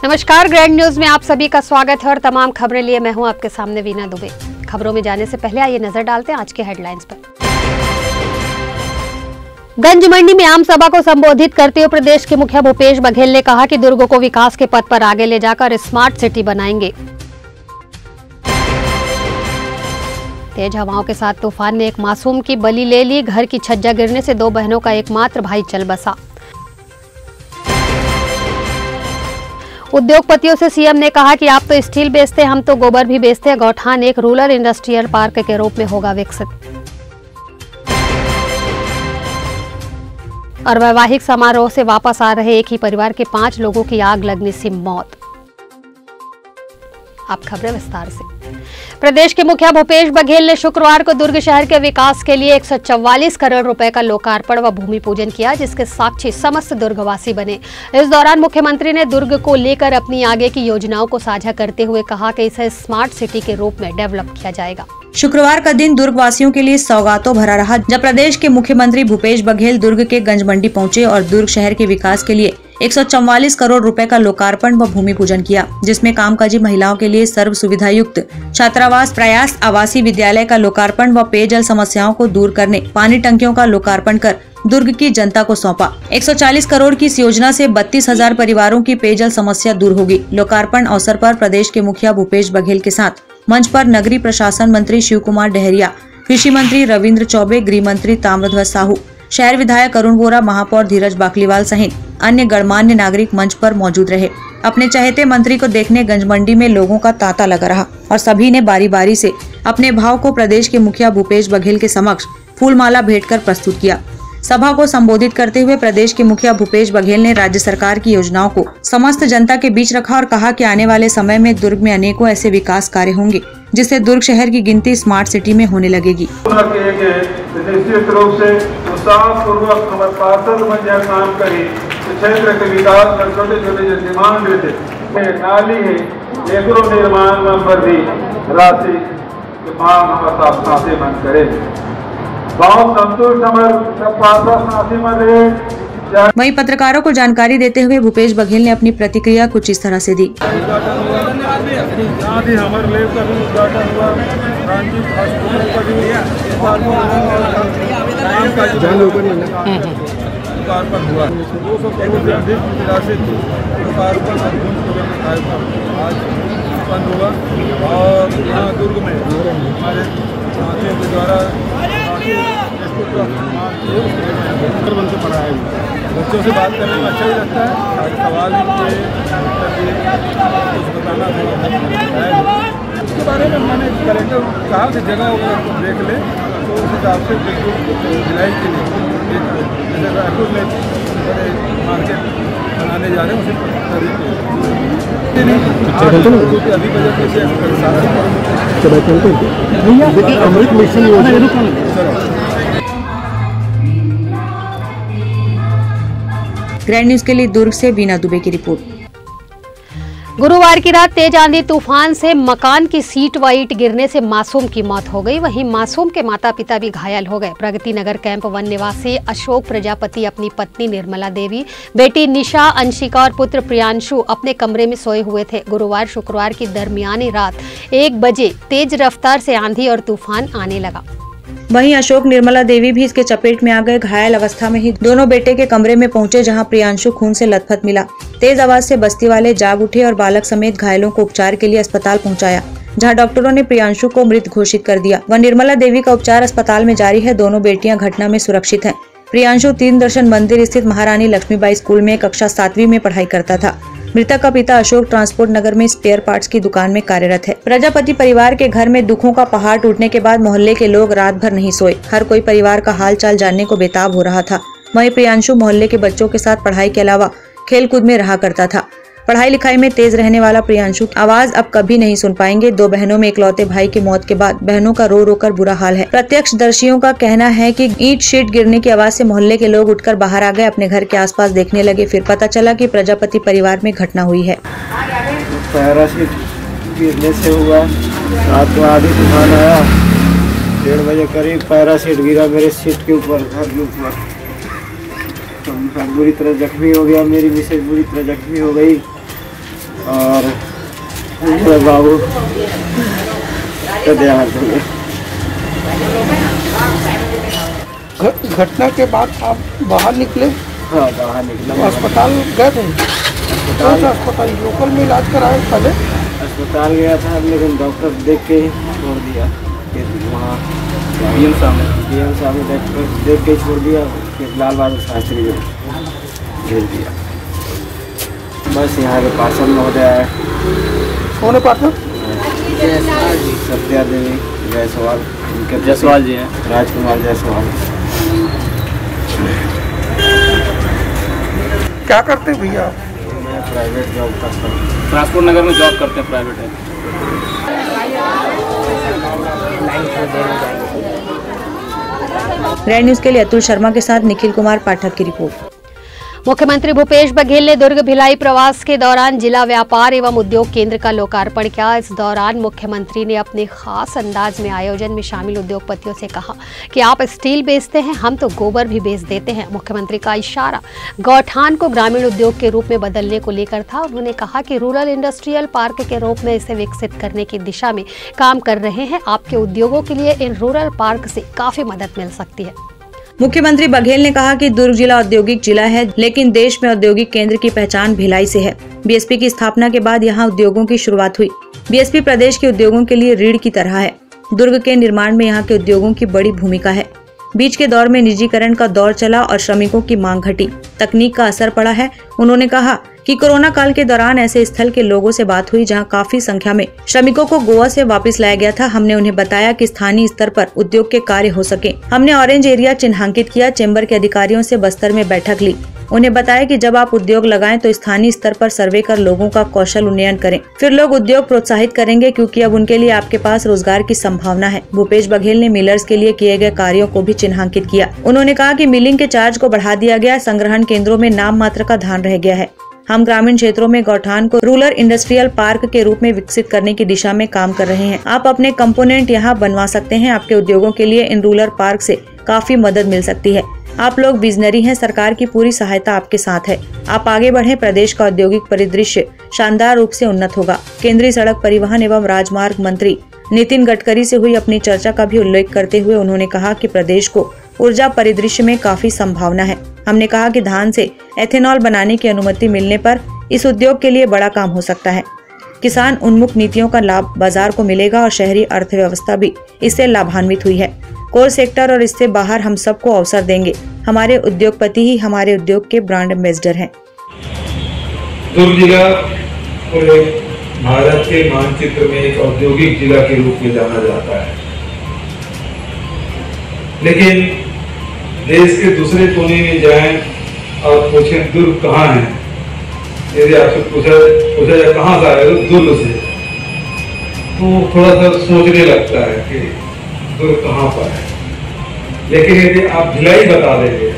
नमस्कार, grand news में आप सभी का स्वागत है और तमाम खबरें लिए मैं हूं आपके सामने वीना दुबे। खबरों में जाने से पहले आइए नजर डालते हैं आज के हेडलाइंस पर। गंज मंडी में आम सभा को संबोधित करते हुए प्रदेश के मुखिया भूपेश बघेल ने कहा कि दुर्ग को विकास के पथ पर आगे ले जाकर स्मार्ट सिटी बनाएंगे। तेज हवाओं के साथ तूफान ने एक मासूम की बलि ले ली। घर की छज्जा गिरने से 2 बहनों का एकमात्र भाई चल बसा। उद्योगपतियों से सीएम ने कहा कि आप तो स्टील बेचते हैं, हम तो गोबर भी बेचते हैं। गौठान एक रूरल इंडस्ट्रियल पार्क के रूप में होगा विकसित। और वैवाहिक समारोह से वापस आ रहे एक ही परिवार के 5 लोगों की आग लगने से मौत। अब खबरें विस्तार से। प्रदेश के मुखिया भूपेश बघेल ने शुक्रवार को दुर्ग शहर के विकास के लिए 144 करोड़ रुपए का लोकार्पण व भूमि पूजन किया, जिसके साक्षी समस्त दुर्गवासी बने। इस दौरान मुख्यमंत्री ने दुर्ग को लेकर अपनी आगे की योजनाओं को साझा करते हुए कहा कि इसे स्मार्ट सिटी के रूप में डेवलप किया जाएगा। शुक्रवार का दिन दुर्ग वासियों के लिए सौगातों भरा रहा, जब प्रदेश के मुख्यमंत्री भूपेश बघेल दुर्ग के गंज मंडी पहुंचे और दुर्ग शहर के विकास के लिए 144 करोड़ रुपए का लोकार्पण व भूमि पूजन किया, जिसमें कामकाजी महिलाओं के लिए सर्व सुविधा युक्त छात्रावास, प्रयास आवासीय विद्यालय का लोकार्पण व पेयजल समस्याओं को दूर करने पानी टंकियों का लोकार्पण कर दुर्ग की जनता को सौंपा। 140 करोड़ की इस योजना से 32,000 परिवारों की पेयजल समस्या दूर होगी। लोकार्पण अवसर पर प्रदेश के मुखिया भूपेश बघेल के साथ मंच पर नगरीय प्रशासन मंत्री शिव कुमार डहरिया, कृषि मंत्री रविंद्र चौबे, गृह मंत्री ताम्रध्वज साहू, शहर विधायक अरुण वोरा, महापौर धीरज बाकलीवाल सहित अन्य गणमान्य नागरिक मंच पर मौजूद रहे। अपने चहेते मंत्री को देखने गंज मंडी में लोगों का तांता लगा रहा और सभी ने बारी बारी से अपने भाव को प्रदेश के मुखिया भूपेश बघेल के समक्ष फूलमाला भेंट कर प्रस्तुत किया। सभा को संबोधित करते हुए प्रदेश के मुखिया भूपेश बघेल ने राज्य सरकार की योजनाओं को समस्त जनता के बीच रखा और कहा कि आने वाले समय में दुर्ग में अनेकों ऐसे विकास कार्य होंगे जिससे दुर्ग शहर की गिनती स्मार्ट सिटी में होने लगेगी। निश्चित रूप से उत्साहपूर्वक हमारे पार्षद में यह काम करें, क्षेत्र के विकास में छोटे छोटे जो डिमांड थे नाली है, एकरो निर्माण पर भी राशि की मांग हमारे साथ बंद करे। वहीं पत्रकारों को जानकारी देते हुए भूपेश बघेल ने अपनी प्रतिक्रिया कुछ इस तरह से दी। और यहाँ दुर्ग में हमारे साथियों के द्वारा से पढ़ा है। बच्चों से बात करने में अच्छा ही लगता है। सवाल कुछ बताना था उसके बारे में मैंने कलेक्टर कहा कि जगह देख ले, तो उस हिसाब से भिलाई के लिए जैसे रायपुर में बड़े मार्केट बनाने जा रहे हैं, उसे अभी वजह से अमृत मिशन योजना। ग्रैंड न्यूज के लिए दुर्ग से वीना दुबे की रिपोर्ट। गुरुवार की रात तेज आंधी तूफान से मकान की सीट व ईंट गिरने से मासूम की मौत हो गई। वहीं मासूम के माता पिता भी घायल हो गए। प्रगति नगर कैंप 1 निवासी अशोक प्रजापति अपनी पत्नी निर्मला देवी, बेटी निशा, अंशिका और पुत्र प्रियांशु अपने कमरे में सोए हुए थे। गुरुवार शुक्रवार की दरमियानी रात 1 बजे तेज रफ्तार से आंधी और तूफान आने लगा। वहीं अशोक निर्मला देवी भी इसके चपेट में आ गए। घायल अवस्था में ही दोनों बेटे के कमरे में पहुंचे, जहां प्रियांशु खून से लथपथ मिला। तेज आवाज से बस्ती वाले जाग उठे और बालक समेत घायलों को उपचार के लिए अस्पताल पहुंचाया, जहां डॉक्टरों ने प्रियांशु को मृत घोषित कर दिया। वह निर्मला देवी का उपचार अस्पताल में जारी है। दोनों बेटियां घटना में सुरक्षित हैं। प्रियांशु 3 दर्शन मंदिर स्थित महारानी लक्ष्मीबाई स्कूल में कक्षा 7वीं में पढ़ाई करता था। मृतक का पिता अशोक ट्रांसपोर्ट नगर में स्पेयर पार्ट्स की दुकान में कार्यरत है। प्रजापति परिवार के घर में दुखों का पहाड़ टूटने के बाद मोहल्ले के लोग रात भर नहीं सोए। हर कोई परिवार का हाल चाल जानने को बेताब हो रहा था। वहीं प्रियांशु मोहल्ले के बच्चों के साथ पढ़ाई के अलावा खेलकूद में रहा करता था। पढ़ाई लिखाई में तेज रहने वाला प्रियांशु आवाज अब कभी नहीं सुन पाएंगे। 2 बहनों में इकलौते भाई की मौत के बाद बहनों का रो रो कर बुरा हाल है। प्रत्यक्षदर्शियों का कहना है कि ईंट शीट गिरने की आवाज से मोहल्ले के लोग उठकर बाहर आ गए, अपने घर के आसपास देखने लगे। फिर पता चला कि प्रजापति परिवार में घटना हुई है। गिरने से हुआ, रात को आधी तूफान आया, 1:30 बजे करीब पैराशूट गिरा मेरे सीट के ऊपर, घर के ऊपर। तो बुरी तरह जख्मी हो गया, मेरी मिसेज बुरी तरह जख्मी हो गई। और मेरे बाबू का देहांत हो गया। घटना के बाद आप बाहर निकले? हाँ, बाहर निकला। तो अस्पताल गए थे? कौन सा अस्पताल? लोकल में इलाज कराए पहले? अस्पताल गया था, लेकिन डॉक्टर देख के छोड़ दिया। फिर वहाँ BM डॉक्टर देख के छोड़ दिया। फिर लाल बहादुर शास्त्री में भेज दिया। बस यहाँ के पार्षद महोदय आए। कौन है पार्षद? सत्या देवी जायसवाल, उनके जायसवाल जी हैं, राजकुमार जायसवाल। क्या करते हैं भैया? मैं प्राइवेट जॉब करता हूँ। ट्रांसपोर्ट नगर में जॉब करते हैं, प्राइवेट है। रेड न्यूज के लिए अतुल शर्मा के साथ निखिल कुमार पाठक की रिपोर्ट। मुख्यमंत्री भूपेश बघेल ने दुर्ग भिलाई प्रवास के दौरान जिला व्यापार एवं उद्योग केंद्र का लोकार्पण किया। इस दौरान मुख्यमंत्री ने अपने खास अंदाज में आयोजन में शामिल उद्योगपतियों से कहा कि आप स्टील बेचते हैं, हम तो गोबर भी बेच देते हैं। मुख्यमंत्री का इशारा गौठान को ग्रामीण उद्योग के रूप में बदलने को लेकर था। उन्होंने कहा कि रूरल इंडस्ट्रियल पार्क के रूप में इसे विकसित करने की दिशा में काम कर रहे हैं। आपके उद्योगों के लिए इन रूरल पार्क से काफी मदद मिल सकती है। मुख्यमंत्री बघेल ने कहा कि दुर्ग जिला औद्योगिक जिला है, लेकिन देश में औद्योगिक केंद्र की पहचान भिलाई से है। बीएसपी की स्थापना के बाद यहाँ उद्योगों की शुरुआत हुई। बीएसपी प्रदेश के उद्योगों के लिए रीढ़ की तरह है। दुर्ग के निर्माण में यहाँ के उद्योगों की बड़ी भूमिका है। बीच के दौर में निजीकरण का दौर चला और श्रमिकों की मांग घटी, तकनीक का असर पड़ा है। उन्होंने कहा कि कोरोना काल के दौरान ऐसे स्थल के लोगों से बात हुई जहां काफी संख्या में श्रमिकों को गोवा से वापस लाया गया था। हमने उन्हें बताया कि स्थानीय स्तर पर उद्योग के कार्य हो सके। हमने ऑरेंज एरिया चिन्हांकित किया, चेंबर के अधिकारियों से बस्तर में बैठक ली। उन्हें बताया कि जब आप उद्योग लगाएं तो स्थानीय स्तर पर सर्वे कर लोगों का कौशल उन्नयन करें, फिर लोग उद्योग प्रोत्साहित करेंगे, क्योंकि अब उनके लिए आपके पास रोजगार की संभावना है। भूपेश बघेल ने मिलर्स के लिए किए गए कार्यों को भी चिन्हांकित किया। उन्होंने कहा कि मिलिंग के चार्ज को बढ़ा दिया गया, संग्रहण केंद्रों में नाम मात्र का धान रह गया है। हम ग्रामीण क्षेत्रों में गौठान को रूरल इंडस्ट्रियल पार्क के रूप में विकसित करने की दिशा में काम कर रहे हैं। आप अपने कंपोनेंट यहाँ बनवा सकते हैं। आपके उद्योगों के लिए इन रूरल पार्क से काफी मदद मिल सकती है। आप लोग विजनरी हैं, सरकार की पूरी सहायता आपके साथ है। आप आगे बढ़ें, प्रदेश का औद्योगिक परिदृश्य शानदार रूप से उन्नत होगा। केंद्रीय सड़क परिवहन एवं राजमार्ग मंत्री नितिन गडकरी से हुई अपनी चर्चा का भी उल्लेख करते हुए उन्होंने कहा कि प्रदेश को ऊर्जा परिदृश्य में काफी संभावना है। हमने कहा कि धान से एथेनॉल बनाने की अनुमति मिलने पर इस उद्योग के लिए बड़ा काम हो सकता है। किसान उन्मुख नीतियों का लाभ बाजार को मिलेगा और शहरी अर्थव्यवस्था भी इससे लाभान्वित हुई है। कोर सेक्टर और इससे बाहर हम सबको अवसर देंगे। हमारे उद्योगपति ही हमारे उद्योग के ब्रांड एम्बेसडर हैं। दुर्ग जिला पूरे भारत के मानचित्र में एक औद्योगिक जिला के रूप में जाना जाता है, लेकिन देश के दूसरे कोने में जाएं और पूछें दुर्ग कहाँ है, यदि आपसे पूछा जाए कहाँ से आए तो दुर्ग से, तो थोड़ा सा सोचने लगता है कि दुर्ग कहाँ पर है। लेकिन यदि आप भिलाई बता देंगे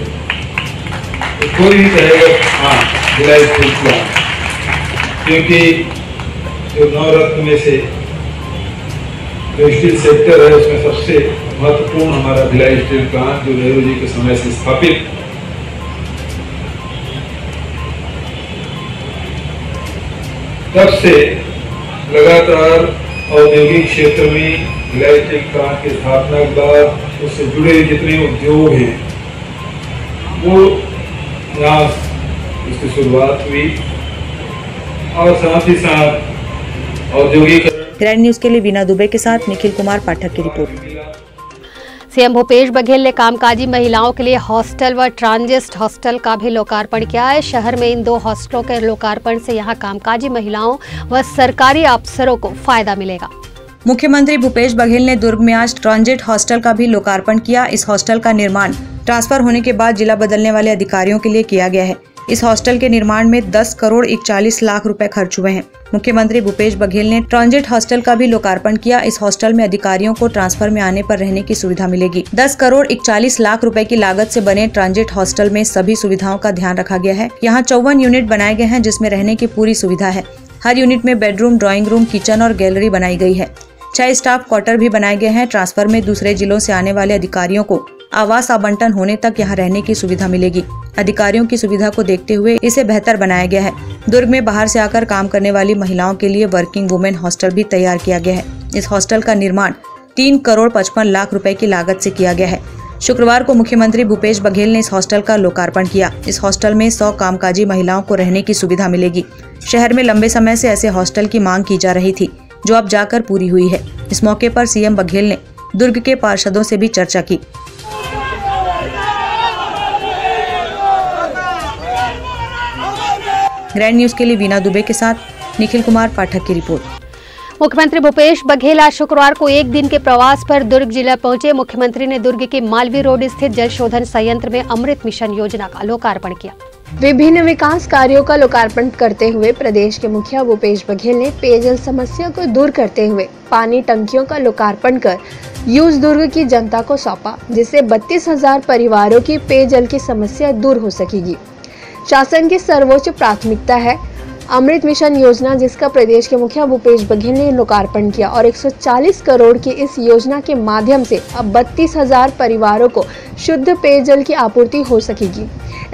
तो कोई नहीं कहेगा हाँ भिलाई पूछना, क्योंकि जो नवरत्न में से जो स्टील सेक्टर है उसमें सबसे महत्वपूर्ण हमारा भिलाई स्टील प्लांट, जो नेहरू जी के समय से स्थापित, तब से लगातार औद्योगिक क्षेत्र में भिलाई स्टील प्लांट की स्थापना के बाद उससे जुड़े जितने उद्योग हैं वो यहाँ उसकी शुरुआत हुई और साथ ही साथ औद्योगिक। रेड न्यूज के लिए वीना दुबे के साथ निखिल कुमार पाठक की रिपोर्ट। सीएम भूपेश बघेल ने कामकाजी महिलाओं के लिए हॉस्टल व ट्रांजिट हॉस्टल का भी लोकार्पण किया है। शहर में इन 2 हॉस्टलों के लोकार्पण से यहां कामकाजी महिलाओं व सरकारी अफसरों को फायदा मिलेगा। मुख्यमंत्री भूपेश बघेल ने दुर्ग में आज ट्रांजिट हॉस्टल का भी लोकार्पण किया। इस हॉस्टल का निर्माण ट्रांसफर होने के बाद जिला बदलने वाले अधिकारियों के लिए किया गया है। इस हॉस्टल के निर्माण में 10 करोड़ 41 लाख रुपए खर्च हुए हैं। मुख्यमंत्री भूपेश बघेल ने ट्रांजिट हॉस्टल का भी लोकार्पण किया। इस हॉस्टल में अधिकारियों को ट्रांसफर में आने पर रहने की सुविधा मिलेगी। 10 करोड़ 41 लाख रुपए की लागत से बने ट्रांजिट हॉस्टल में सभी सुविधाओं का ध्यान रखा गया है। यहाँ 54 यूनिट बनाए गए हैं, जिसमें रहने की पूरी सुविधा है। हर यूनिट में बेडरूम, ड्राइंग रूम, किचन और गैलरी बनाई गई है। 6 स्टाफ क्वार्टर भी बनाए गए हैं। ट्रांसफर में दूसरे जिलों से आने वाले अधिकारियों को आवास आवंटन होने तक यहाँ रहने की सुविधा मिलेगी। अधिकारियों की सुविधा को देखते हुए इसे बेहतर बनाया गया है। दुर्ग में बाहर से आकर काम करने वाली महिलाओं के लिए वर्किंग वुमेन हॉस्टल भी तैयार किया गया है। इस हॉस्टल का निर्माण 3 करोड़ 55 लाख रुपए की लागत से किया गया है। शुक्रवार को मुख्यमंत्री भूपेश बघेल ने इस हॉस्टल का लोकार्पण किया। इस हॉस्टल में 100 कामकाजी महिलाओं को रहने की सुविधा मिलेगी। शहर में लंबे समय से ऐसे हॉस्टल की मांग की जा रही थी, जो अब जाकर पूरी हुई है। इस मौके पर सीएम बघेल ने दुर्ग के पार्षदों से भी चर्चा की। ग्रैंड न्यूज के लिए वीना दुबे के साथ निखिल कुमार पाठक की रिपोर्ट। मुख्यमंत्री भूपेश बघेल आज शुक्रवार को एक दिन के प्रवास पर दुर्ग जिला पहुंचे। मुख्यमंत्री ने दुर्ग के मालवीय रोड स्थित जल शोधन संयंत्र में अमृत मिशन योजना का लोकार्पण किया। विभिन्न विकास कार्यों का लोकार्पण करते हुए प्रदेश के मुखिया भूपेश बघेल ने पेयजल समस्या को दूर करते हुए पानी टंकियों का लोकार्पण कर यूज दुर्ग की जनता को सौंपा, जिससे 32,000 परिवारों की पेयजल की समस्या दूर हो सकेगी। शासन की सर्वोच्च प्राथमिकता है अमृत मिशन योजना, जिसका प्रदेश के मुखिया भूपेश बघेल ने लोकार्पण किया और 140 करोड़ की इस योजना के माध्यम से अब 32,000 परिवारों को शुद्ध पेयजल की आपूर्ति हो सकेगी।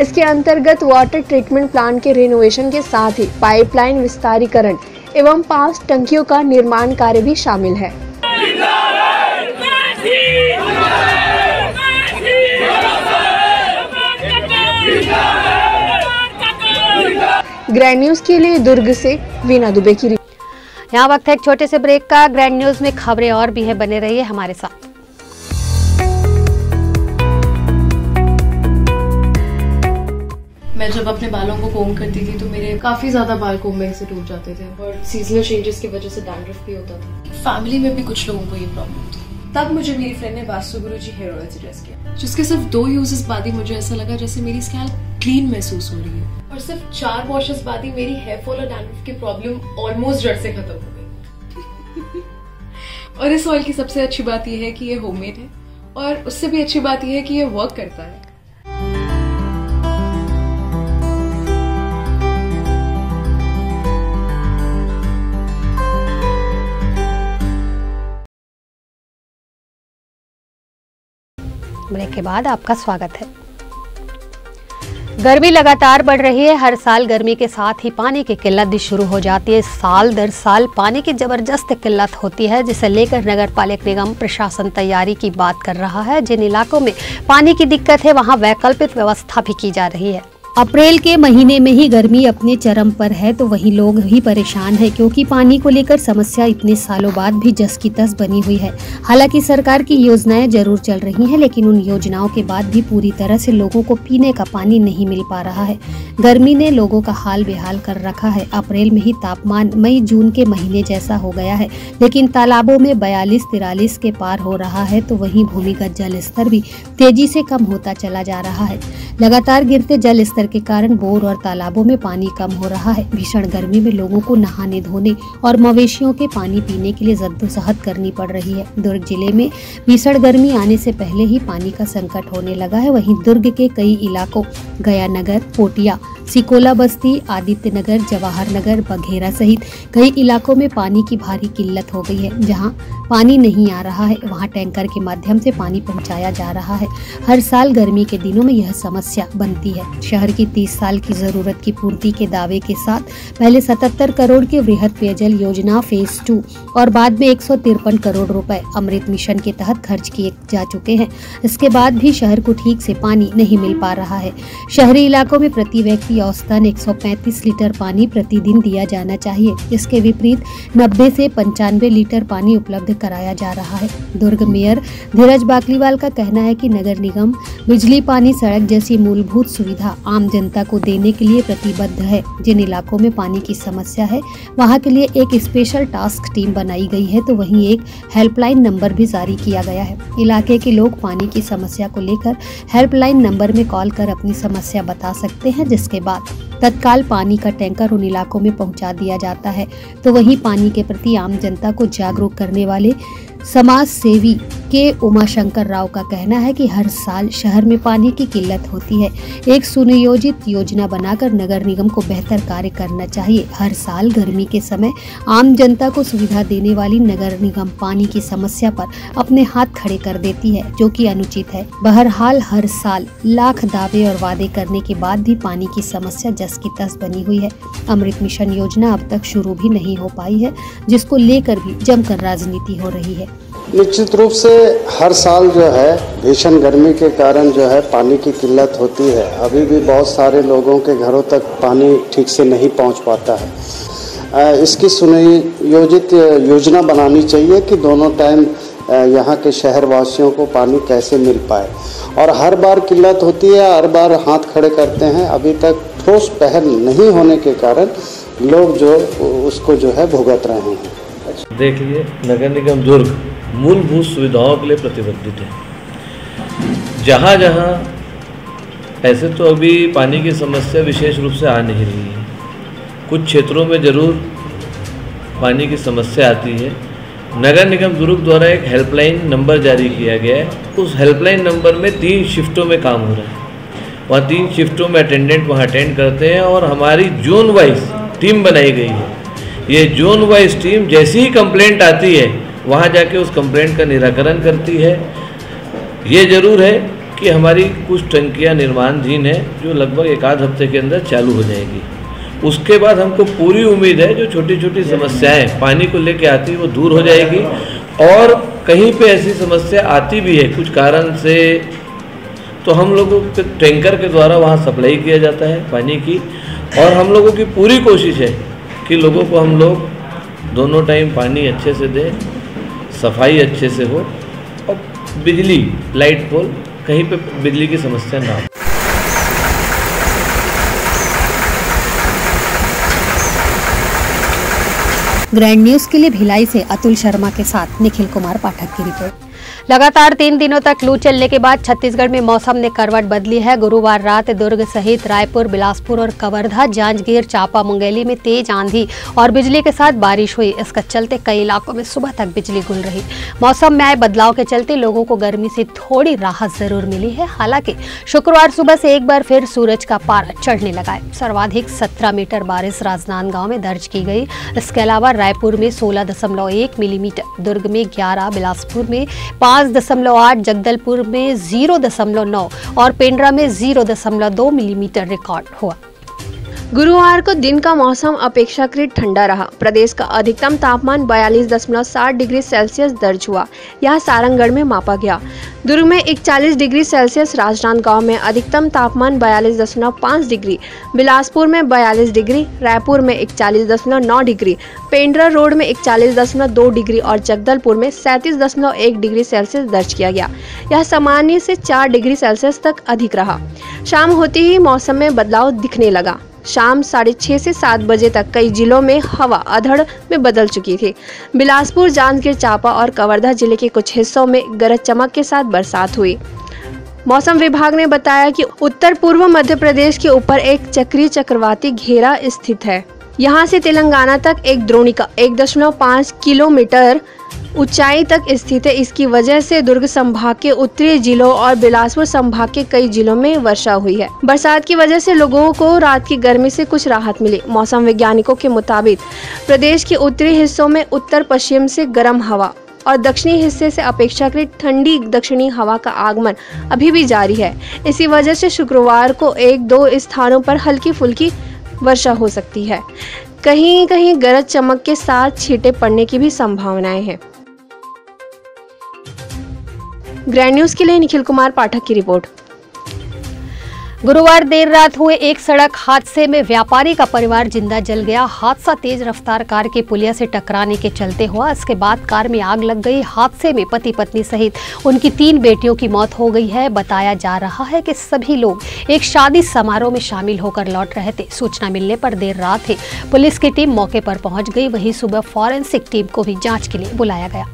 इसके अंतर्गत वाटर ट्रीटमेंट प्लांट के रिनोवेशन के साथ ही पाइपलाइन विस्तारीकरण एवं 5 टंकियों का निर्माण कार्य भी शामिल है। ग्रैंड न्यूज के लिए दुर्ग से वीना दुबे की रिपोर्ट। यहाँ वक्त है एक छोटे से ब्रेक का। ग्रैंड न्यूज में खबरें और भी है, बने रहिए हमारे साथ। मैं जब अपने बालों को कोम करती थी तो मेरे काफी ज्यादा बाल कोम्बिंग से टूट जाते थे और सीजनल चेंजेस की वजह से डैंड्रफ भी होता था। फैमिली में भी कुछ लोगों को ये प्रॉब्लम थी। तब मुझे मेरी फ्रेंड ने वास्तु गुरुजी हेयर ऑयल सजेस्ट किया, जिसके सिर्फ 2 यूजेस बाद ही मुझे ऐसा लगा जैसे मेरी स्कैल्प क्लीन महसूस हो रही है और सिर्फ 4 वॉशेस बाद ही मेरी हेयर फॉल और डैंड्रफ की प्रॉब्लम ऑलमोस्ट जड़ से खत्म हो गई। और इस ऑयल की सबसे अच्छी बात यह है कि ये होममेड है और उससे भी अच्छी बात यह है कि ये वर्क करता है। ब्रेक के बाद आपका स्वागत है। गर्मी लगातार बढ़ रही है। हर साल गर्मी के साथ ही पानी की किल्लत भी शुरू हो जाती है। साल दर साल पानी की जबरदस्त किल्लत होती है, जिसे लेकर नगर पालिक निगम प्रशासन तैयारी की बात कर रहा है। जिन इलाकों में पानी की दिक्कत है, वहां वैकल्पिक व्यवस्था भी की जा रही है। अप्रैल के महीने में ही गर्मी अपने चरम पर है, तो वहीं लोग भी परेशान हैं, क्योंकि पानी को लेकर समस्या इतने सालों बाद भी जस की तस बनी हुई है। हालांकि सरकार की योजनाएं जरूर चल रही हैं, लेकिन उन योजनाओं के बाद भी पूरी तरह से लोगों को पीने का पानी नहीं मिल पा रहा है। गर्मी ने लोगों का हाल बेहाल कर रखा है। अप्रैल में ही तापमान मई जून के महीने जैसा हो गया है, लेकिन तालाबों में 42-43 के पार हो रहा है, तो वहीं भूमिगत जल स्तर भी तेजी से कम होता चला जा रहा है। लगातार गिरते जल स्तर के कारण बोर और तालाबों में पानी कम हो रहा है। भीषण गर्मी में लोगों को नहाने धोने और मवेशियों के पानी पीने के लिए जद्दोजहद करनी पड़ रही है। दुर्ग जिले में भीषण गर्मी आने से पहले ही पानी का संकट होने लगा है। वहीं दुर्ग के कई इलाकों गया नगर, पोटिया, सिकोला बस्ती, आदित्य नगर, जवाहर नगर, बघेरा सहित कई इलाकों में पानी की भारी किल्लत हो गई है। जहां पानी नहीं आ रहा है, वहां टैंकर के माध्यम से पानी पहुंचाया जा रहा है। हर साल गर्मी के दिनों में यह समस्या बनती है। शहर की 30 साल की जरूरत की पूर्ति के दावे के साथ पहले 77 करोड़ की वृहद पेयजल योजना फेज 2 और बाद में 153 करोड़ रुपए अमृत मिशन के तहत खर्च किए जा चुके हैं। इसके बाद भी शहर को ठीक से पानी नहीं मिल पा रहा है। शहरी इलाकों में प्रति व्यक्ति औसतन 135 लीटर पानी प्रतिदिन दिया जाना चाहिए। इसके विपरीत 90 से 95 लीटर पानी उपलब्ध कराया जा रहा है। दुर्ग मेयर धीरज बाकलीवाल का कहना है कि नगर निगम बिजली, पानी, सड़क जैसी मूलभूत सुविधा आम जनता को देने के लिए प्रतिबद्ध है। जिन इलाकों में पानी की समस्या है, वहां के लिए एक स्पेशल टास्क टीम बनाई गई है, तो वहीं एक हेल्पलाइन नंबर भी जारी किया गया है। इलाके के लोग पानी की समस्या को लेकर हेल्पलाइन नंबर में कॉल कर अपनी समस्या बता सकते हैं, जिसके बाद तत्काल पानी का टैंकर उन इलाकों में पहुंचा दिया जाता है। तो वहीं पानी के प्रति आम जनता को जागरूक करने वाले समाज सेवी के उमाशंकर राव का कहना है कि हर साल शहर में पानी की किल्लत होती है। एक सुनियोजित योजना बनाकर नगर निगम को बेहतर कार्य करना चाहिए। हर साल गर्मी के समय आम जनता को सुविधा देने वाली नगर निगम पानी की समस्या पर अपने हाथ खड़े कर देती है, जो कि अनुचित है। बहरहाल हर साल लाख दावे और वादे करने के बाद भी पानी की समस्या जस की तस बनी हुई है। अमृत मिशन योजना अब तक शुरू भी नहीं हो पाई है, जिसको लेकर भी जमकर राजनीति हो रही है। निश्चित रूप से हर साल जो है भीषण गर्मी के कारण जो है पानी की किल्लत होती है। अभी भी बहुत सारे लोगों के घरों तक पानी ठीक से नहीं पहुंच पाता है। इसकी सुनियोजित योजना बनानी चाहिए कि दोनों टाइम यहाँ के शहरवासियों को पानी कैसे मिल पाए। और हर बार किल्लत होती है, हर बार हाथ खड़े करते हैं। अभी तक ठोस पहल नहीं होने के कारण लोग जो उसको जो है भुगत रहे हैं। देखिए, नगर निगम दुर्ग मूलभूत सुविधाओं के लिए प्रतिबद्ध है। जहाँ जहाँ ऐसे तो अभी पानी की समस्या विशेष रूप से आ नहीं रही है, कुछ क्षेत्रों में ज़रूर पानी की समस्या आती है। नगर निगम दुर्ग द्वारा एक हेल्पलाइन नंबर जारी किया गया है। उस हेल्पलाइन नंबर में 3 शिफ्टों में काम हो रहा है। वहाँ 3 शिफ्टों में अटेंडेंट वहाँ अटेंड करते हैं और हमारी जोन वाइज टीम बनाई गई है। ये जोन वाइज टीम जैसी ही कंप्लेंट आती है वहाँ जाके उस कंप्लेंट का निराकरण करती है। ये ज़रूर है कि हमारी कुछ टंकियाँ निर्माणाधीन है जो लगभग 1 हफ्ते के अंदर चालू हो जाएगी। उसके बाद हमको पूरी उम्मीद है जो छोटी छोटी समस्याएं पानी को लेके आती है वो दूर हो जाएगी। और कहीं पे ऐसी समस्या आती भी है कुछ कारण से, तो हम लोगों के टैंकर के द्वारा वहाँ सप्लाई किया जाता है पानी की। और हम लोगों की पूरी कोशिश है कि लोगों को हम लोग दोनों टाइम पानी अच्छे से दें, सफाई अच्छे से हो और बिजली लाइट पोल कहीं पे बिजली की समस्या ना हो। ग्रैंड न्यूज के लिए भिलाई से अतुल शर्मा के साथ निखिल कुमार पाठक की रिपोर्ट। लगातार 3 दिनों तक लू चलने के बाद छत्तीसगढ़ में मौसम ने करवट बदली है। गुरुवार रात दुर्ग सहित रायपुर, बिलासपुर और कवर्धा, जांजगीर चांपा, मुंगेली में तेज आंधी और बिजली के साथ बारिश हुई। इसके चलते कई इलाकों में सुबह तक बिजली गुल रही। मौसम में आए बदलाव के चलते लोगों को गर्मी से थोड़ी राहत जरूर मिली है। हालांकि शुक्रवार सुबह से एक बार फिर सूरज का पारा चढ़ने लगा है। सर्वाधिक 17 मीटर बारिश राजनांदगांव में दर्ज की गई। इसके अलावा रायपुर में 16.1 मिलीमीटर, दुर्ग में 11, बिलासपुर में 5.8, जगदलपुर में 0.9 और पेंड्रा में 0.2 मिलीमीटर रिकॉर्ड हुआ। गुरुवार को दिन का मौसम अपेक्षाकृत ठंडा रहा। प्रदेश का अधिकतम तापमान 42.7 डिग्री सेल्सियस दर्ज हुआ। यह सारंगगढ़ में मापा गया। दुर्ग में 41 डिग्री सेल्सियस, राजनांदगांव में अधिकतम तापमान 42.5 डिग्री, बिलासपुर में 42 डिग्री, रायपुर में 41.9 डिग्री, पेंड्रा रोड में 41.2 डिग्री और जगदलपुर में 37.1 डिग्री सेल्सियस दर्ज किया गया। यह सामान्य से 4 डिग्री सेल्सियस तक अधिक रहा। शाम होते ही मौसम में बदलाव दिखने लगा। शाम 6:30 से 7 बजे तक कई जिलों में हवा अधड़ में बदल चुकी थी। बिलासपुर, जांजगीर चांपा और कवर्धा जिले के कुछ हिस्सों में गरज चमक के साथ बरसात हुई। मौसम विभाग ने बताया कि उत्तर पूर्व मध्य प्रदेश के ऊपर एक चक्रीय चक्रवाती घेरा स्थित है। यहाँ से तेलंगाना तक एक द्रोणिका 1.5 किलोमीटर ऊंचाई तक स्थित है। इसकी वजह से दुर्ग संभाग के उत्तरी जिलों और बिलासपुर संभाग के कई जिलों में वर्षा हुई है। बरसात की वजह से लोगों को रात की गर्मी से कुछ राहत मिली। मौसम वैज्ञानिकों के मुताबिक प्रदेश के उत्तरी हिस्सों में उत्तर पश्चिम से गर्म हवा और दक्षिणी हिस्से से अपेक्षाकृत ठंडी दक्षिणी हवा का आगमन अभी भी जारी है। इसी वजह से शुक्रवार को 1-2 स्थानों पर हल्की फुल्की वर्षा हो सकती है। कहीं कहीं गरज चमक के साथ छींटे पड़ने की भी संभावनाएं हैं। ग्रैंड न्यूज के लिए निखिल कुमार पाठक की रिपोर्ट। गुरुवार देर रात हुए एक सड़क हादसे में व्यापारी का परिवार जिंदा जल गया। हादसा तेज रफ्तार कार के पुलिया से टकराने के चलते हुआ। इसके बाद कार में आग लग गई। हादसे में पति पत्नी सहित उनकी 3 बेटियों की मौत हो गई है। बताया जा रहा है कि सभी लोग एक शादी समारोह में शामिल होकर लौट रहे थे। सूचना मिलने पर देर रात ही पुलिस की टीम मौके पर पहुंच गई। वहीं सुबह फॉरेंसिक टीम को भी जांच के लिए बुलाया गया।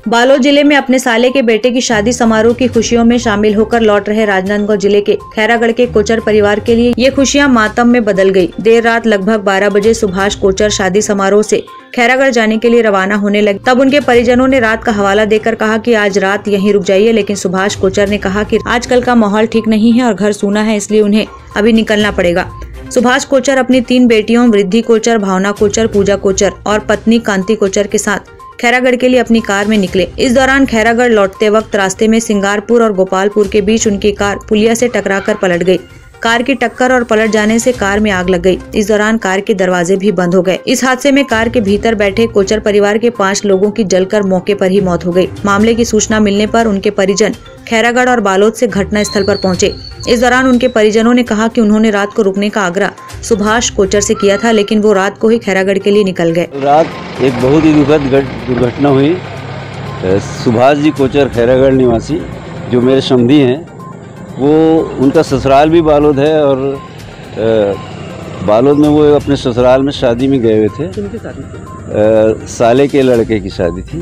बालोद जिले में अपने साले के बेटे की शादी समारोह की खुशियों में शामिल होकर लौट रहे राजनांदगांव जिले के खैरागढ़ के कोचर परिवार के लिए ये खुशियां मातम में बदल गई। देर रात लगभग 12 बजे सुभाष कोचर शादी समारोह से खैरागढ़ जाने के लिए रवाना होने लगे। तब उनके परिजनों ने रात का हवाला देकर कहा कि आज रात यहीं रुक जाइए, लेकिन सुभाष कोचर ने कहा कि आजकल का माहौल ठीक नहीं है और घर सूना है, इसलिए उन्हें अभी निकलना पड़ेगा। सुभाष कोचर अपनी 3 बेटियों वृद्धि कोचर, भावना कोचर, पूजा कोचर और पत्नी कांति कोचर के साथ खैरागढ़ के लिए अपनी कार में निकले। इस दौरान खैरागढ़ लौटते वक्त रास्ते में सिंगारपुर और गोपालपुर के बीच उनकी कार पुलिया से टकराकर पलट गई। कार की टक्कर और पलट जाने से कार में आग लग गई। इस दौरान कार के दरवाजे भी बंद हो गए। इस हादसे में कार के भीतर बैठे कोचर परिवार के 5 लोगों की जलकर मौके पर ही मौत हो गई। मामले की सूचना मिलने पर उनके परिजन खैरागढ़ और बालोद से घटना स्थल पर पहुंचे। इस दौरान उनके परिजनों ने कहा कि उन्होंने रात को रुकने का आग्रह सुभाष कोचर से किया था, लेकिन वो रात को ही खैरागढ़ के लिए निकल गए। रात एक बहुत ही दुखद दुर्घटना हुई। सुभाष जी कोचर खैरागढ़ निवासी जो मेरे समधी हैं, वो उनका ससुराल भी बालोद है और बालोद में वो अपने ससुराल में शादी में गए हुए थे। किनकी शादी थी? साले के लड़के की शादी थी।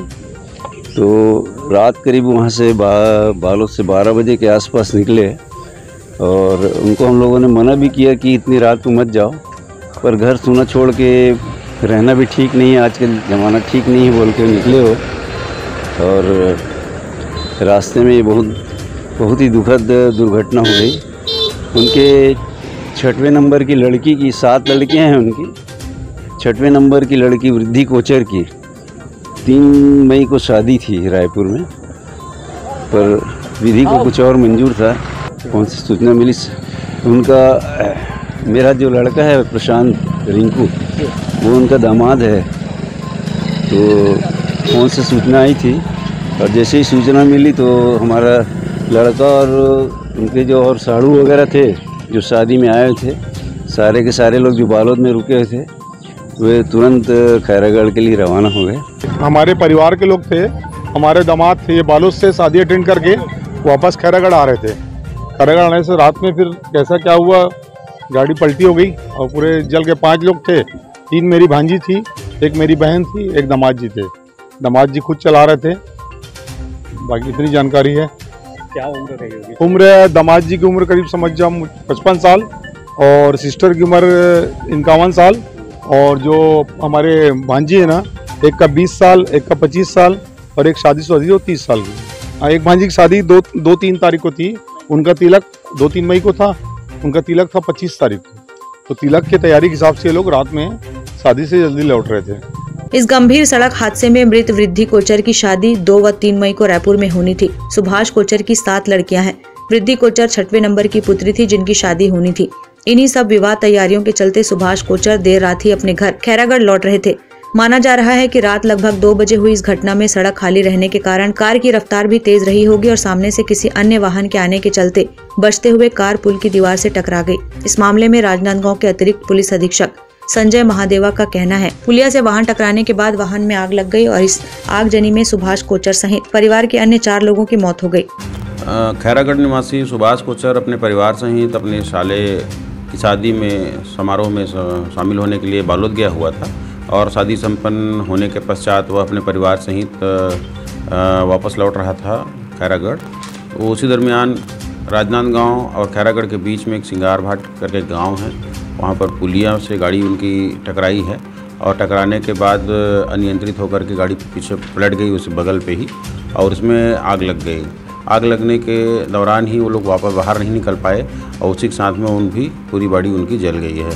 तो रात करीब वहाँ से बालोद से 12 बजे के आसपास निकले और उनको हम लोगों ने मना भी किया कि इतनी रात को मत जाओ, पर घर सूना छोड़ के रहना भी ठीक नहीं है, आजकल ज़माना ठीक नहीं है बोल के निकले हो। और रास्ते में ये बहुत ही दुखद दुर्घटना हो गई। उनके 6वें नंबर की लड़की की 7 लड़कियां हैं उनकी। 6वें नंबर की लड़की वृद्धि कोचर की 3 मई को शादी थी रायपुर में, पर विधि को कुछ और मंजूर था। कौन सी सूचना मिली, उनका मेरा जो लड़का है प्रशांत रिंकू, वो उनका दामाद है। तो कौन सी सूचना आई थी और जैसे ही सूचना मिली तो हमारा लड़का और उनके जो और साड़ू वगैरह थे जो शादी में आए थे, सारे के सारे लोग जो बालोद में रुके हुए थे, वे तुरंत खैरागढ़ के लिए रवाना हो गए। हमारे परिवार के लोग थे, हमारे दामाद थे, ये बालोद से शादी अटेंड करके वापस खैरागढ़ आ रहे थे। खैरागढ़ आने से रात में फिर कैसा क्या हुआ, गाड़ी पलटी हो गई और पूरे जल के 5 लोग थे। 3 मेरी भांजी थी, 1 मेरी बहन थी, 1 दामाद जी थे। दामाद जी खुद चला रहे थे, बाकी इतनी जानकारी है। क्या उम्र रही होगी? उम्र दामाद जी की उम्र करीब समझ जाओ 55 साल और सिस्टर की उम्र 51 साल और जो हमारे भांजी है ना, एक का 20 साल, एक का 25 साल और एक शादीशुदा थी 30 साल की। एक भांजी की शादी 2-3 तारीख को थी, उनका तिलक 2-3 मई को था, उनका तिलक था 25 तारीख को। तो तिलक की तैयारी के हिसाब से लोग रात में शादी से जल्दी लौट रहे थे। इस गंभीर सड़क हादसे में मृत वृद्धि कोचर की शादी 2 व 3 मई को रायपुर में होनी थी। सुभाष कोचर की 7 लड़कियां हैं। वृद्धि कोचर 6वें नंबर की पुत्री थी जिनकी शादी होनी थी। इन्हीं सब विवाह तैयारियों के चलते सुभाष कोचर देर रात ही अपने घर खैरागढ़ लौट रहे थे। माना जा रहा है कि रात लगभग 2 बजे हुई इस घटना में सड़क खाली रहने के कारण कार की रफ्तार भी तेज रही होगी और सामने से किसी अन्य वाहन के आने के चलते बचते हुए कार पुल की दीवार से टकरा गई। इस मामले में राजनांदगांव के अतिरिक्त पुलिस अधीक्षक संजय महादेवा का कहना है, पुलिया से वाहन टकराने के बाद वाहन में आग लग गई और इस आगजनी में सुभाष कोचर सहित परिवार के अन्य 4 लोगों की मौत हो गई। खैरागढ़ निवासी सुभाष कोचर अपने परिवार सहित अपने साले की शादी में समारोह में शामिल होने के लिए बालोद गया हुआ था और शादी संपन्न होने के पश्चात वह अपने परिवार सहित वापस लौट रहा था खैरागढ़। वो उसी दरमियान राजनांदगांव और खैरागढ़ के बीच में एक सिंगारभाट करके गांव है, वहाँ पर पुलिया से गाड़ी उनकी टकराई है और टकराने के बाद अनियंत्रित होकर के गाड़ी पीछे पलट गई उस बगल पे ही और उसमें आग लग गई। आग लगने के दौरान ही वो लोग वापस बाहर नहीं निकल पाए और उसी के साथ में उनकी पूरी बॉडी उनकी जल गई है।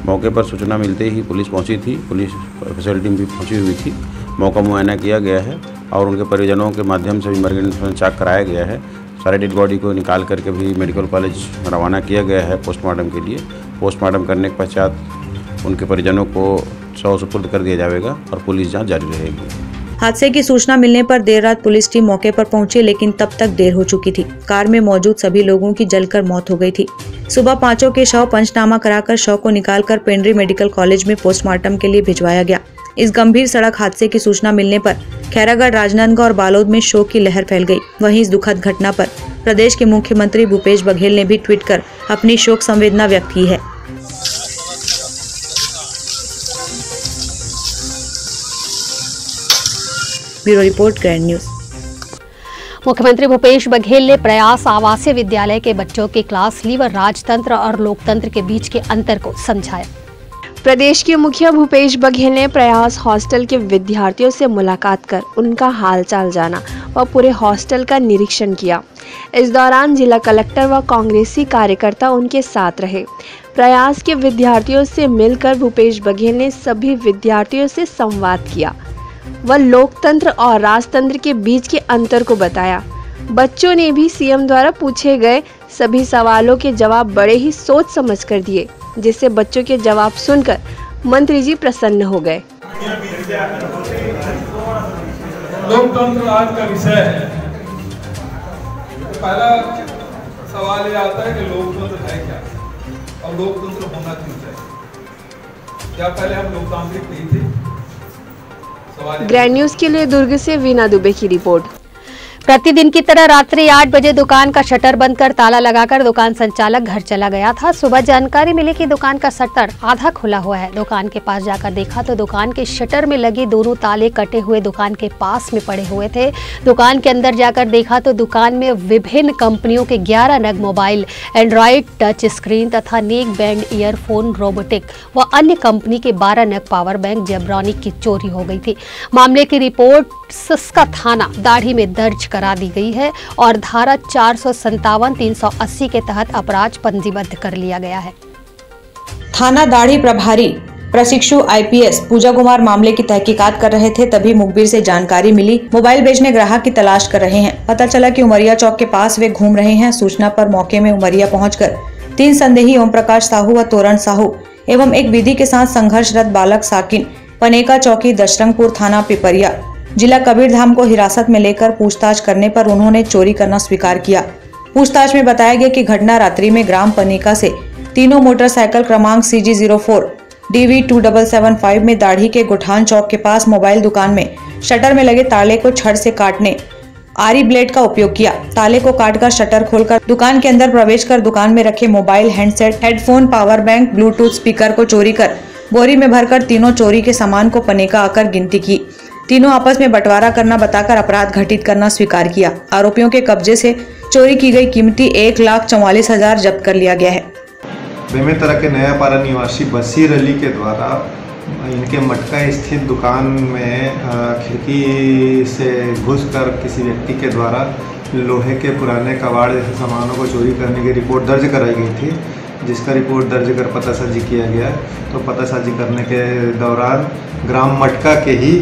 मौके पर सूचना मिलते ही पुलिस पहुंची थी, पुलिस स्पेशल टीम भी पहुंची हुई थी। मौका मुआयना किया गया है और उनके परिजनों के माध्यम से भी मर्ग चेक कराया गया है। सारे डेड बॉडी को निकाल करके भी मेडिकल कॉलेज रवाना किया गया है पोस्टमार्टम के लिए। पोस्टमार्टम करने के पश्चात उनके परिजनों को सुपुर्द कर दिया जाएगा और पुलिस जांच जारी रहेगी। हादसे की सूचना मिलने पर देर रात पुलिस टीम मौके पर पहुंची, लेकिन तब तक देर हो चुकी थी। कार में मौजूद सभी लोगों की जलकर मौत हो गई थी। सुबह 5 के शव पंचनामा कराकर शव को निकालकर पेंड्री मेडिकल कॉलेज में पोस्टमार्टम के लिए भिजवाया गया। इस गंभीर सड़क हादसे की सूचना मिलने पर खैरागढ़, राजनांदगांव और बालोद में शोक की लहर फैल गई। वहीं इस दुखद घटना पर प्रदेश के मुख्यमंत्री भूपेश बघेल ने भी ट्वीट कर अपनी शोक संवेदना व्यक्त की है। Bureau report, grand news. मुख्यमंत्री भूपेश बघेल ने प्रयास आवासीय विद्यालय के बच्चों की क्लास ली व राजतंत्र और लोकतंत्र के बीच के अंतर को समझाया। प्रदेश के मुखिया भूपेश बघेल ने प्रयास हॉस्टल के विद्यार्थियों से मुलाकात कर उनका हालचाल जाना व पूरे हॉस्टल का निरीक्षण किया। इस दौरान जिला कलेक्टर व कांग्रेसी कार्यकर्ता उनके साथ रहे। प्रयास के विद्यार्थियों से मिलकर भूपेश बघेल ने सभी विद्यार्थियों से संवाद किया व लोकतंत्र और राजतंत्र के बीच के अंतर को बताया। बच्चों ने भी सीएम द्वारा पूछे गए सभी सवालों के जवाब बड़े ही सोच समझ कर दिए, जिससे बच्चों के जवाब सुनकर मंत्री जी प्रसन्न हो गए। लोकतंत्र आज का विषय है। पहला सवाल ये आता है कि लोकतंत्र है क्या और लोकतंत्र होना क्यों चाहिए? क्या पहले हम लोकतांत्रिक नहीं थे? ग्रैंड न्यूज के लिए दुर्ग से वीना दुबे की रिपोर्ट। प्रतिदिन की तरह रात्रि 8 बजे दुकान का शटर बंद कर ताला लगाकर दुकान संचालक घर चला गया था। सुबह जानकारी मिली कि दुकान का शटर आधा खुला हुआ है। दुकान के पास जाकर देखा तो दुकान के शटर में लगे दोनों ताले कटे हुए दुकान के पास में पड़े हुए थे। दुकान के अंदर जाकर देखा तो दुकान में विभिन्न कंपनियों के 11 नग मोबाइल, एंड्रॉइड टच स्क्रीन तथा नेक बैंड ईयरफोन, रोबोटिक व अन्य कंपनी के 12 नग पावर बैंक जेब्रॉनिक की चोरी हो गई थी। मामले की रिपोर्ट सिस्का थाना दाढ़ी में दर्ज करा दी गई है और धारा 457, 380 के तहत अपराध पंजीबद्ध कर लिया गया है। थाना दाढ़ी प्रभारी प्रशिक्षु आईपीएस पूजा कुमार मामले की तहकीकात कर रहे थे, तभी मुखबिर से जानकारी मिली मोबाइल बेचने ग्राहक की तलाश कर रहे हैं। पता चला कि उमरिया चौक के पास वे घूम रहे हैं। सूचना पर मौके में उमरिया पहुंचकर 3 संदेही ओम प्रकाश साहू व तोरण साहू एवं एक विधि के साथ संघर्षरत बालक साकिन पनेका चौकी दशरंगपुर थाना पिपरिया जिला कबीरधाम को हिरासत में लेकर पूछताछ करने पर उन्होंने चोरी करना स्वीकार किया। पूछताछ में बताया गया कि घटना रात्रि में ग्राम पनेका से तीनों मोटरसाइकिल क्रमांक CG04 DV2775 में दाढ़ी के गुठान चौक के पास मोबाइल दुकान में शटर में लगे ताले को छड़ से काटने आरी ब्लेड का उपयोग किया। ताले को काटकर शटर खोलकर दुकान के अंदर प्रवेश कर दुकान में रखे mobile, handset, headphone, power bank, Bluetooth speaker को चोरी कर बोरी में भरकर तीनों चोरी के सामान को पनेका आकर गिनती की। तीनों आपस में बंटवारा करना बताकर अपराध घटित करना स्वीकार किया। आरोपियों के कब्जे से चोरी की गई कीमती 1,44,000 जब्त कर लिया गया है। बेमेतरा के नया पारा निवासी बशीर अली के द्वारा इनके मटका स्थित दुकान में खिड़की से घुसकर किसी व्यक्ति के द्वारा लोहे के पुराने कबाड़ जैसे सामानों को चोरी करने की रिपोर्ट दर्ज कराई गई थी, जिसका रिपोर्ट दर्ज कर पतासाजी किया गया। तो पतासाजी करने के दौरान ग्राम मटका के ही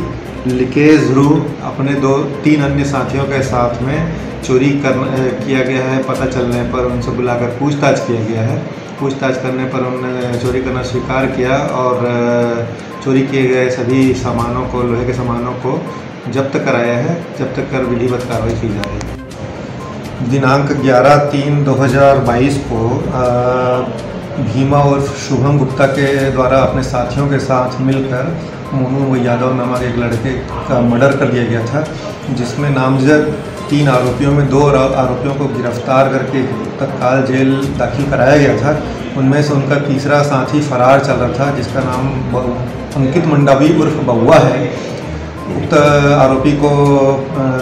लिकेज रू अपने 2-3 अन्य साथियों के साथ में चोरी किया गया है। पता चलने पर उनसे बुलाकर पूछताछ किया गया है। पूछताछ करने पर उन्होंने चोरी करना स्वीकार किया और चोरी किए गए सभी सामानों को, लोहे के सामानों को जब्त कराया है। जब्त कर विधिवत कार्रवाई की जा रही है। दिनांक 11/3/2022 को भीमा और शुभम गुप्ता के द्वारा अपने साथियों के साथ मिलकर मोनू यादव नामक एक लड़के का मर्डर कर दिया गया था, जिसमें नामजद 3 आरोपियों में 2 आरोपियों को गिरफ्तार करके तत्काल जेल दाखिल कराया गया था। उनमें से उनका तीसरा साथी फरार चल रहा था, जिसका नाम अंकित मंडावी उर्फ बउआ है। उक्त आरोपी को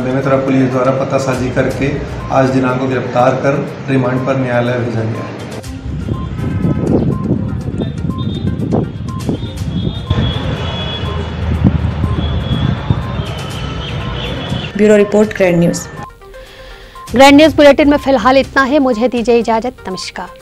बेमेतरा पुलिस द्वारा पतासाजी करके आज दिनांक को गिरफ्तार कर रिमांड पर न्यायालय भेजा गया है। Bureau report, grand news. Grand news bulletin में फिलहाल इतना है। मुझे दीजिए इजाजत। नमस्कार।